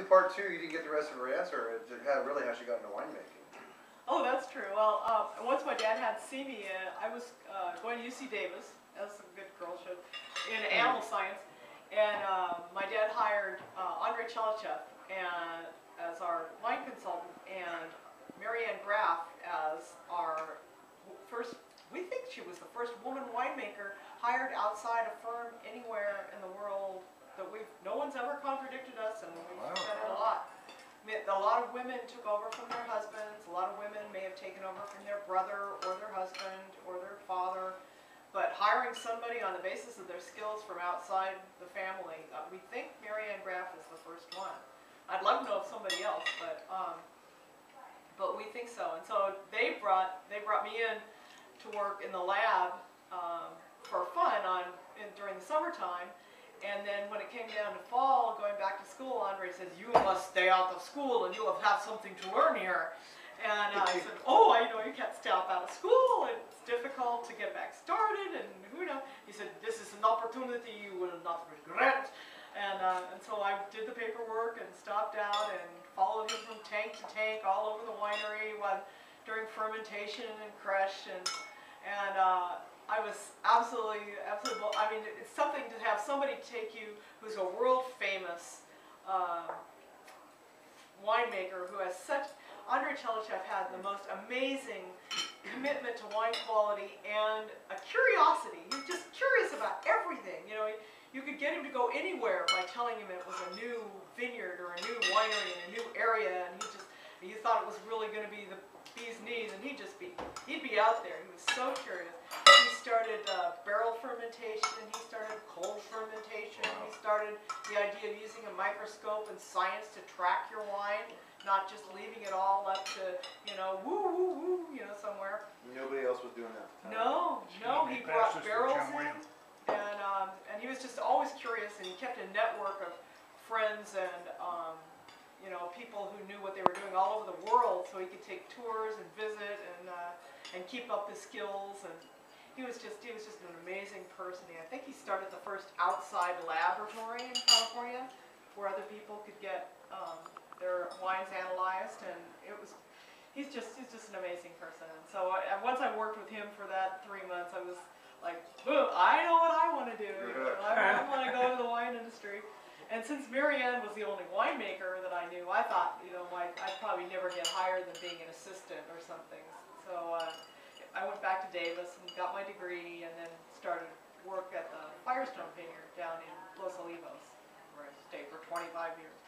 part two, you didn't get the rest of her answer. Really how she got into winemaking. Oh, that's true. Well, once my dad had to see me, I was going to UC Davis, as a good girl should, in animal science, and my dad hired Andre Chalachev as our wine consultant, and Marianne Graff as our first. We think she was the first woman winemaker hired outside a firm anywhere in the world. No one's ever contradicted us, and we've said it a lot. A lot of women took over from their husbands. A lot of women may have taken over from their brother or their husband or their father. But hiring somebody on the basis of their skills from outside the family, we think Marianne Graff is the first one. I'd love to know of somebody else, but we think so. And so they brought me in to work in the lab for fun during the summertime. And then when it came down to fall, going back to school, Andre says, "You must stay out of school and you will have something to learn here." And I said, "Oh, I know you can't step out of school. It's difficult to get back started, and who knows." He said, "This is an opportunity you will not regret." And so I did the paperwork and stopped out and followed him from tank to tank all over the winery during fermentation and crush, and I was absolutely, I mean, it's something to have somebody take you who's a world famous winemaker who has Andre Chalachev had the most amazing commitment to wine quality and a curiosity. He was just curious about everything. You know, you could get him to go anywhere by telling him it was a new vineyard or a new winery in a new area, and you thought it was really going to be the bee's knees, and he'd be out there. He was so curious. He started barrel fermentation, he started cold fermentation, he started the idea of using a microscope and science to track your wine, not just leaving it all up to, somewhere. Nobody else was doing that. No, he brought barrels in, and he was just always curious, and he kept a network of friends and people who knew what they were doing all over the world, so he could take tours and visit and keep up his skills. And he was just an amazing person. I think he started the first outside laboratory in California where other people could get their wines analyzed, and he's just an amazing person. And so once I worked with him for that 3 months, I was like, boom, I know what I want to do. I want to go to the wine industry. And since Marianne was the only winemaker that I knew, I thought, I'd probably never get higher than being an assistant or something. So I went back to Davis and got my degree, and then started work at the Firestone Vineyard down in Los Olivos, where I stayed for 25 years.